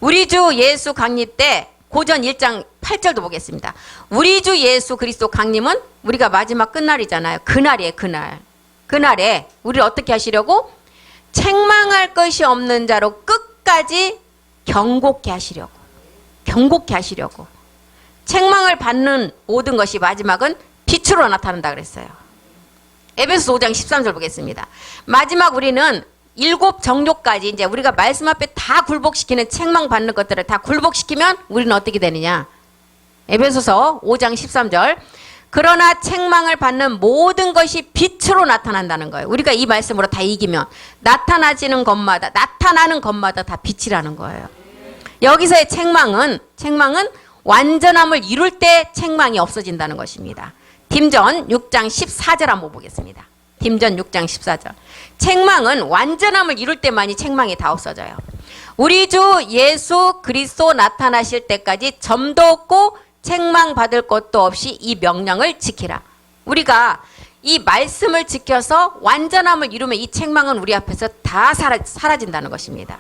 [SPEAKER 1] 우리 주 예수 강림 때 고전 1장 8절도 보겠습니다. 우리 주 예수 그리스도 강림은 우리가 마지막 끝날이잖아요. 그날이에요. 그날에 우리를 어떻게 하시려고? 책망할 것이 없는 자로 끝까지 경고케 하시려고. 책망을 받는 모든 것이 마지막은 빛으로 나타난다 그랬어요. 에베소서 5장 13절 보겠습니다. 마지막 우리는 7 정욕까지 이제 우리가 말씀 앞에 다 굴복시키는 책망 받는 것들을 다 굴복시키면 우리는 어떻게 되느냐? 에베소서 5장 13절. 그러나 책망을 받는 모든 것이 빛으로 나타난다는 거예요. 우리가 이 말씀으로 다 이기면 나타나는 것마다 다 빛이라는 거예요. 여기서의 책망은 완전함을 이룰 때 책망이 없어진다는 것입니다. 딤전 6장 14절 한번 보겠습니다. 딤전 6장 14절. 책망은 완전함을 이룰 때만이 책망이 다 없어져요. 우리 주 예수 그리스도 나타나실 때까지 점도 없고 책망받을 것도 없이 이 명령을 지키라. 우리가 이 말씀을 지켜서 완전함을 이루면 이 책망은 우리 앞에서 다 사라진다는 것입니다.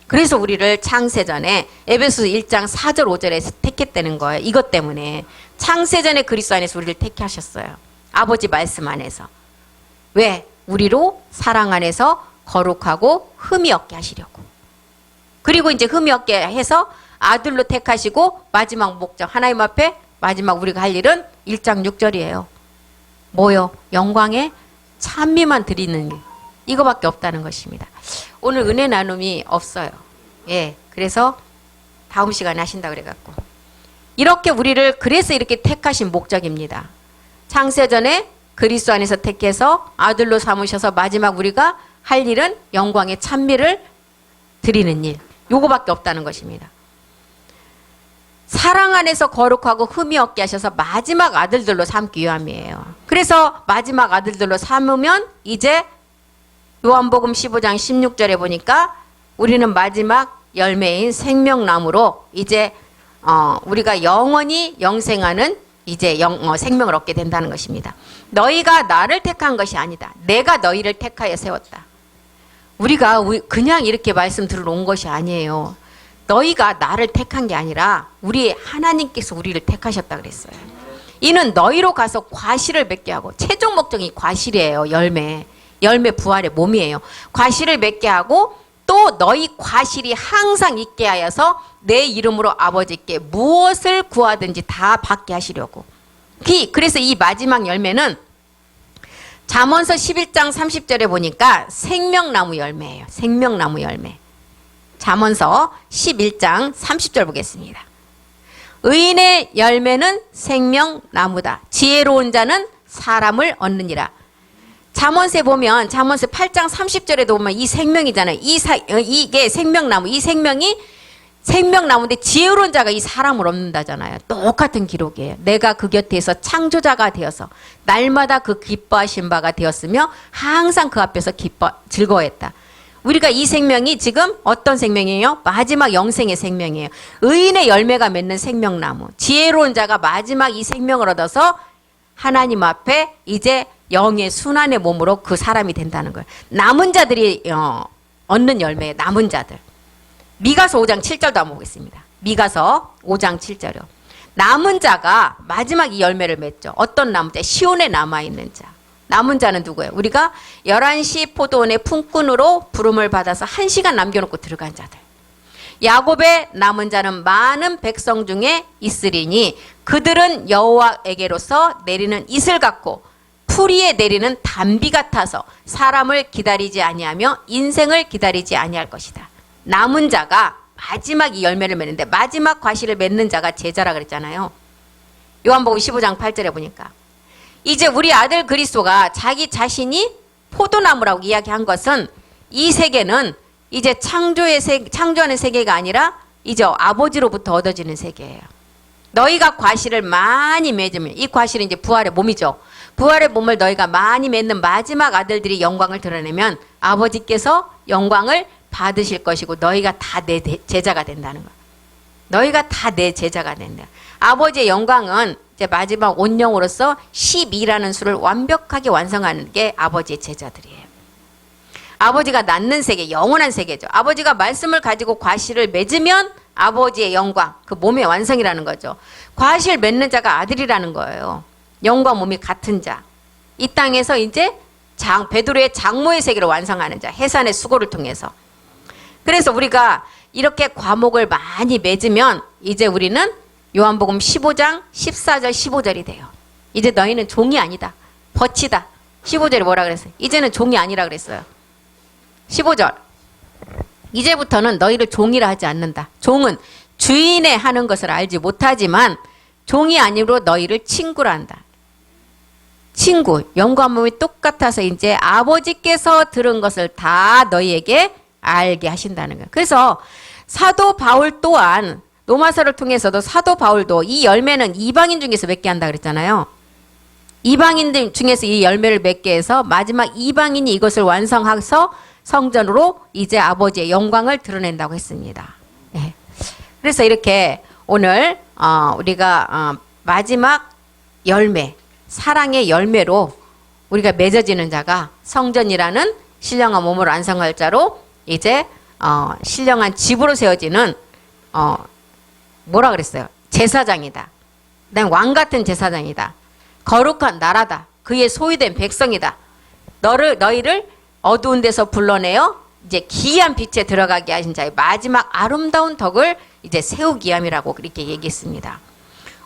[SPEAKER 1] 그래서 우리를 창세전에 에베소서 1장 4절 5절에서 택했다는 거예요. 이것 때문에 창세전에 그리스도 안에서 우리를 택하셨어요. 아버지 말씀 안에서. 왜? 우리로 사랑 안에서 거룩하고 흠이 없게 하시려고. 그리고 이제 흠이 없게 해서 아들로 택하시고 마지막 목적 하나님 앞에 마지막 우리가 할 일은 1장 6절이에요. 뭐요? 영광의 찬미만 드리는 일. 이거밖에 없다는 것입니다. 오늘 은혜 나눔이 없어요. 예, 그래서 다음 시간에 하신다 그래갖고 이렇게 우리를 그래서 이렇게 택하신 목적입니다. 창세전에 그리스도 안에서 택해서 아들로 삼으셔서 마지막 우리가 할 일은 영광의 찬미를 드리는 일. 요거밖에 없다는 것입니다. 사랑 안에서 거룩하고 흠이 없게 하셔서 마지막 아들들로 삼기 위함이에요. 그래서 마지막 아들들로 삼으면 이제 요한복음 15장 16절에 보니까 우리는 마지막 열매인 생명나무로 이제 우리가 영원히 영생하는 이제 생명을 얻게 된다는 것입니다. 너희가 나를 택한 것이 아니다. 내가 너희를 택하여 세웠다. 우리가 그냥 이렇게 말씀 들으러 온 것이 아니에요. 너희가 나를 택한 게 아니라 우리 하나님께서 우리를 택하셨다 그랬어요. 이는 너희로 가서 과실을 맺게 하고 최종 목적이 과실이에요. 열매 부활의 몸이에요. 과실을 맺게 하고 또 너희 과실이 항상 있게 하여서 내 이름으로 아버지께 무엇을 구하든지 다 받게 하시려고. 그래서 이 마지막 열매는 잠언서 11장 30절에 보니까 생명나무 열매예요. 생명나무 열매. 잠언서 11장 30절 보겠습니다. 의인의 열매는 생명나무다. 지혜로운 자는 사람을 얻느니라. 잠언서에 보면 잠언서 8장 30절에도 보면 이 생명이잖아요. 이게 생명나무. 이 생명이 생명나무인데 지혜로운 자가 이 사람을 얻는다잖아요. 똑같은 기록이에요. 내가 그 곁에서 창조자가 되어서 날마다 그 기뻐하신 바가 되었으며 항상 그 앞에서 즐거워했다. 우리가 이 생명이 지금 어떤 생명이에요? 마지막 영생의 생명이에요. 의인의 열매가 맺는 생명나무. 지혜로운 자가 마지막 이 생명을 얻어서 하나님 앞에 이제 영의 순환의 몸으로 그 사람이 된다는 거예요. 남은 자들이 얻는 열매예요. 남은 자들. 미가서 5장 7절도 한번 보겠습니다. 미가서 5장 7절이요. 남은 자가 마지막 이 열매를 맺죠. 어떤 남은 자? 시온에 남아있는 자. 남은 자는 누구예요? 우리가 11시 포도원의 품꾼으로 부름을 받아서 1시간 남겨놓고 들어간 자들. 야곱의 남은 자는 많은 백성 중에 있으리니 그들은 여호와에게로서 내리는 이슬 같고 풀이에 내리는 단비 같아서 사람을 기다리지 아니하며 인생을 기다리지 아니할 것이다. 남은 자가 마지막 이 열매를 맺는데 마지막 과실을 맺는 자가 제자라 그랬잖아요. 요한복음 15장 8절에 보니까 이제 우리 아들 그리스도가 자기 자신이 포도나무라고 이야기한 것은 이 세계는 이제 창조하는 세계가 아니라 이제 아버지로부터 얻어지는 세계예요. 너희가 과실을 많이 맺으면 이 과실은 이제 부활의 몸이죠. 부활의 몸을 너희가 많이 맺는 마지막 아들들이 영광을 드러내면 아버지께서 영광을 받으실 것이고 너희가 다 내 제자가 된다는 거야. 너희가 다 내 제자가 된다. 아버지의 영광은 이제 마지막 온영으로서 12라는 수를 완벽하게 완성하는 게 아버지의 제자들이에요. 아버지가 낳는 세계, 영원한 세계죠. 아버지가 말씀을 가지고 과실을 맺으면 아버지의 영광, 그 몸의 완성이라는 거죠. 과실 맺는 자가 아들이라는 거예요. 영과 몸이 같은 자. 이 땅에서 이제 베드로의 장모의 세계를 완성하는 자. 해산의 수고를 통해서. 그래서 우리가 이렇게 과목을 많이 맺으면 이제 우리는 요한복음 15장 14절 15절이 돼요. 이제 너희는 종이 아니다. 벗이다. 15절에 뭐라 그랬어요? 이제는 종이 아니라 그랬어요. 15절. 이제부터는 너희를 종이라 하지 않는다. 종은 주인의 하는 것을 알지 못하지만 종이 아니므로 너희를 친구라 한다. 친구, 영과 몸이 똑같아서 이제 아버지께서 들은 것을 다 너희에게 알게 하신다는 거예요. 그래서 사도 바울 또한 로마서를 통해서도 사도 바울도 이 열매는 이방인 중에서 맺게 한다 그랬잖아요. 이방인들 중에서 이 열매를 맺게 해서 마지막 이방인이 이것을 완성해서 성전으로 이제 아버지의 영광을 드러낸다고 했습니다. 네. 그래서 이렇게 오늘 우리가 마지막 열매, 사랑의 열매로 우리가 맺어지는 자가 성전이라는 신령한 몸을 완성할 자로 이제 신령한 집으로 세워지는 뭐라 그랬어요? 제사장이다. 난 왕 같은 제사장이다. 거룩한 나라다. 그의 소유된 백성이다. 너희를 어두운 데서 불러내어 이제 기이한 빛에 들어가게 하신 자의 마지막 아름다운 덕을 이제 세우기 함이라고 그렇게 얘기했습니다.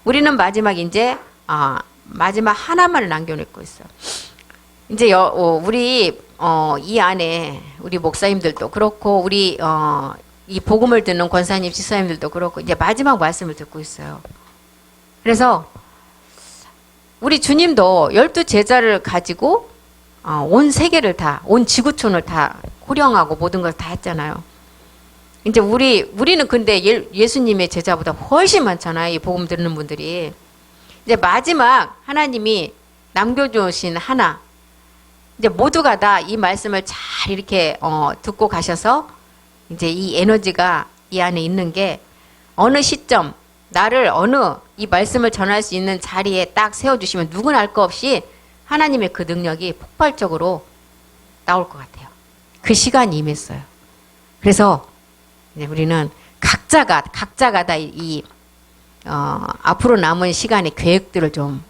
[SPEAKER 1] 우리는 마지막 이제 마지막 하나만을 남겨놓고 있어요. 이제 우리 이 안에 우리 목사님들도 그렇고 우리 이 복음을 듣는 권사님, 지사님들도 그렇고 이제 마지막 말씀을 듣고 있어요. 그래서 우리 주님도 12제자를 가지고 온 세계를 다, 온 지구촌을 다 호령하고 모든 걸 다 했잖아요. 이제 우리는 근데 예수님의 제자보다 훨씬 많잖아요. 이 복음 듣는 분들이. 이제 마지막 하나님이 남겨주신 하나, 이제 모두가 다 이 말씀을 잘 이렇게 듣고 가셔서 이제 이 에너지가 이 안에 있는 게 어느 시점 나를 어느 이 말씀을 전할 수 있는 자리에 딱 세워주시면 누구나 알 거 없이 하나님의 그 능력이 폭발적으로 나올 것 같아요. 그 시간이 임했어요. 그래서 이제 우리는 각자가 다 앞으로 남은 시간의 계획들을 좀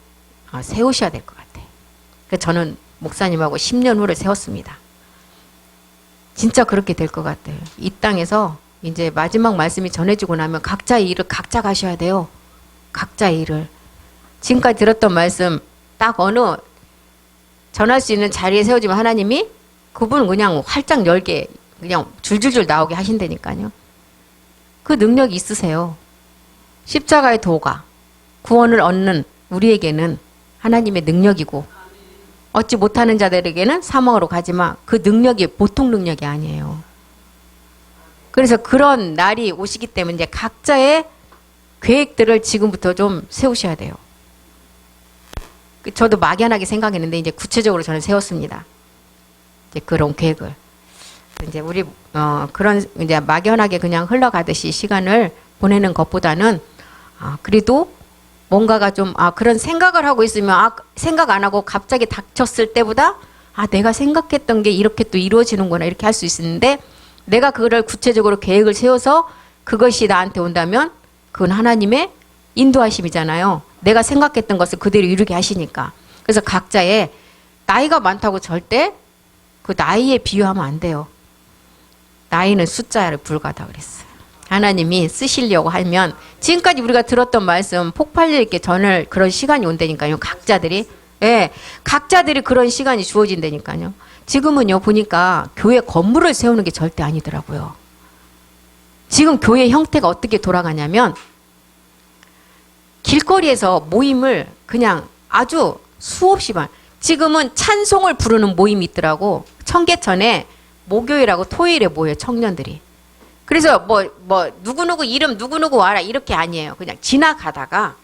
[SPEAKER 1] 세우셔야 될 것 같아요. 그래서 저는 목사님하고 10년 후를 세웠습니다. 진짜 그렇게 될 것 같아요. 이 땅에서 이제 마지막 말씀이 전해지고 나면 각자의 일을 각자 가셔야 돼요. 각자의 일을. 지금까지 들었던 말씀 딱 어느 전할 수 있는 자리에 세워지면 하나님이 그분 그냥 활짝 열게 그냥 줄줄줄 나오게 하신다니까요. 그 능력이 있으세요. 십자가의 도가 구원을 얻는 우리에게는 하나님의 능력이고 얻지 못하는 자들에게는 사망으로 가지만 그 능력이 보통 능력이 아니에요. 그래서 그런 날이 오시기 때문에 이제 각자의 계획들을 지금부터 좀 세우셔야 돼요. 저도 막연하게 생각했는데 이제 구체적으로 저는 세웠습니다. 이제 그런 계획을. 이제 우리 그런 이제 막연하게 그냥 흘러가듯이 시간을 보내는 것보다는 그래도 뭔가가 좀 그런 생각을 하고 있으면 생각 안 하고 갑자기 닥쳤을 때보다 내가 생각했던 게 이렇게 또 이루어지는구나 이렇게 할 수 있는데 내가 그거를 구체적으로 계획을 세워서 그것이 나한테 온다면 그건 하나님의 인도하심이잖아요. 내가 생각했던 것을 그대로 이루게 하시니까. 그래서 각자의 나이가 많다고 절대 그 나이에 비유하면 안 돼요. 나이는 숫자에 불과하다 그랬어요. 하나님이 쓰시려고 하면 지금까지 우리가 들었던 말씀 폭발력 있게 전할 그런 시간이 온다니까요. 각자들이 그런 시간이 주어진다니까요. 지금은요 보니까 교회 건물을 세우는 게 절대 아니더라고요. 지금 교회 형태가 어떻게 돌아가냐면 길거리에서 모임을 그냥 아주 수없이만 지금은 찬송을 부르는 모임이 있더라고. 청계천에 목요일하고 토요일에 모여요 청년들이. 그래서 뭐 누구누구 이름 누구누구 와라 이렇게 아니에요. 그냥 지나가다가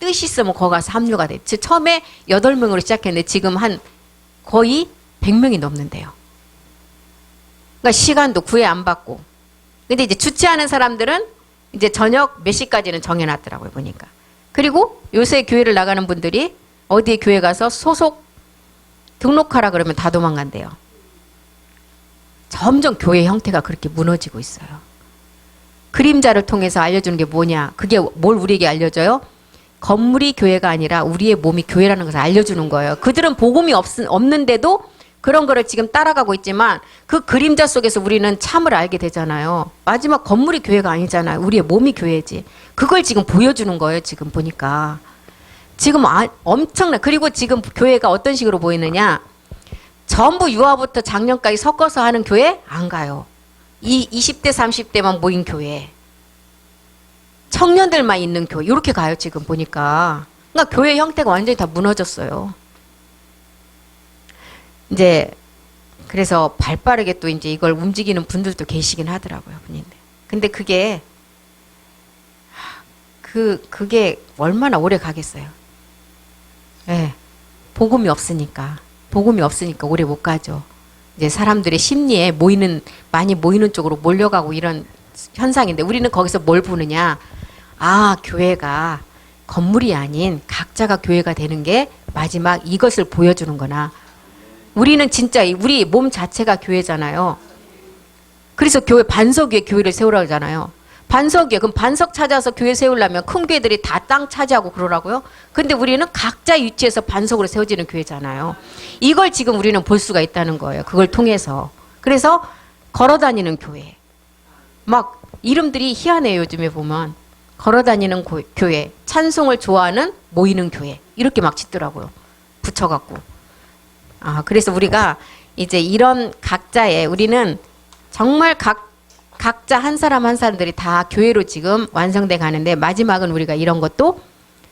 [SPEAKER 1] 뜻이 있으면 거기 가서 합류가 돼. 처음에 8명으로 시작했는데 지금 한 거의 100명이 넘는데요. 그러니까 시간도 구애 안 받고. 근데 이제 주최하는 사람들은 이제 저녁 몇 시까지는 정해놨더라고요 보니까. 그리고 요새 교회를 나가는 분들이 어디 교회 가서 소속 등록하라 그러면 다 도망간대요. 점점 교회 형태가 그렇게 무너지고 있어요. 그림자를 통해서 알려주는 게 뭐냐? 그게 뭘 우리에게 알려줘요? 건물이 교회가 아니라 우리의 몸이 교회라는 것을 알려주는 거예요. 그들은 복음이 없는데도 그런 거를 지금 따라가고 있지만 그 그림자 속에서 우리는 참을 알게 되잖아요. 마지막 건물이 교회가 아니잖아요. 우리의 몸이 교회지. 그걸 지금 보여주는 거예요. 지금 보니까. 지금 엄청나. 그리고 지금 교회가 어떤 식으로 보이느냐? 전부 유아부터 장년까지 섞어서 하는 교회 안 가요. 20대 30대만 모인 교회. 청년들만 있는 교회. 이렇게 가요 지금 보니까. 그러니까 교회 형태가 완전히 다 무너졌어요. 이제 그래서 발빠르게 또 이제 이걸 움직이는 분들도 계시긴 하더라고요. 근데 그게 얼마나 오래 가겠어요. 네. 복음이 없으니까 오래 못 가죠. 이제 사람들의 심리에 많이 모이는 쪽으로 몰려가고 이런 현상인데 우리는 거기서 뭘 보느냐? 교회가 건물이 아닌 각자가 교회가 되는 게 마지막 이것을 보여주는 거나. 우리는 진짜 우리 몸 자체가 교회잖아요. 그래서 교회 반석 위에 교회를 세우라고 하잖아요. 반석 위에. 그럼 반석 찾아서 교회 세우려면 큰 교회들이 다 땅 차지하고 그러라고요? 근데 우리는 각자 위치에서 반석으로 세워지는 교회잖아요. 이걸 지금 우리는 볼 수가 있다는 거예요. 그걸 통해서. 그래서 걸어다니는 교회. 막 이름들이 희한해요. 요즘에 보면. 걸어다니는 교회. 찬송을 좋아하는 모이는 교회. 이렇게 막 짓더라고요. 붙여갖고. 그래서 우리가 이제 이런 우리는 정말 각자 한 사람 한 사람들이 다 교회로 지금 완성돼 가는데 마지막은 우리가 이런 것도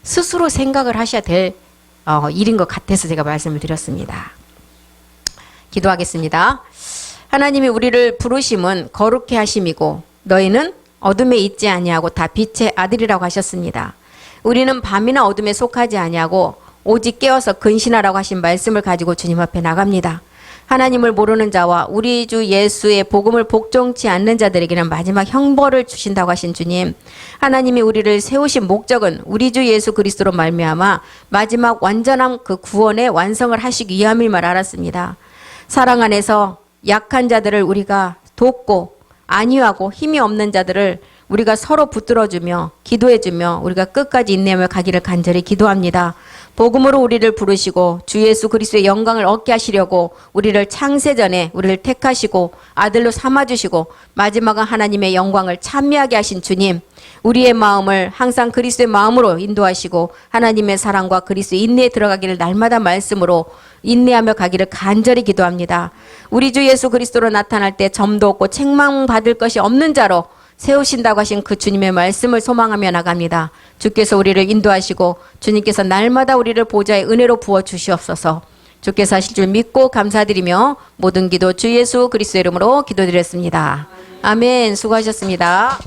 [SPEAKER 1] 스스로 생각을 하셔야 될 일인 것 같아서 제가 말씀을 드렸습니다. 기도하겠습니다. 하나님이 우리를 부르심은 거룩해 하심이고 너희는 어둠에 있지 아니하고 다 빛의 아들이라고 하셨습니다. 우리는 밤이나 어둠에 속하지 아니하고 오직 깨어서 근신하라고 하신 말씀을 가지고 주님 앞에 나갑니다. 하나님을 모르는 자와 우리 주 예수의 복음을 복종치 않는 자들에게는 마지막 형벌을 주신다고 하신 주님. 하나님이 우리를 세우신 목적은 우리 주 예수 그리스도로 말미암아 마지막 완전한 그 구원의 완성을 하시기 위함일 말 알았습니다. 사랑 안에서 약한 자들을 우리가 돕고 안위하고 힘이 없는 자들을 우리가 서로 붙들어주며 기도해주며 우리가 끝까지 인내하며 가기를 간절히 기도합니다. 복음으로 우리를 부르시고 주 예수 그리스도의 영광을 얻게 하시려고 우리를 창세전에 우리를 택하시고 아들로 삼아주시고 마지막은 하나님의 영광을 찬미하게 하신 주님, 우리의 마음을 항상 그리스도의 마음으로 인도하시고 하나님의 사랑과 그리스도의 인내에 들어가기를 날마다 말씀으로 인내하며 가기를 간절히 기도합니다. 우리 주 예수 그리스도로 나타날 때 점도 없고 책망받을 것이 없는 자로 세우신다고 하신 그 주님의 말씀을 소망하며 나갑니다. 주께서 우리를 인도하시고 주님께서 날마다 우리를 보좌의 은혜로 부어주시옵소서. 주께서 하실 줄 믿고 감사드리며 모든 기도 주 예수 그리스도의 이름으로 기도드렸습니다. 아멘. 수고하셨습니다.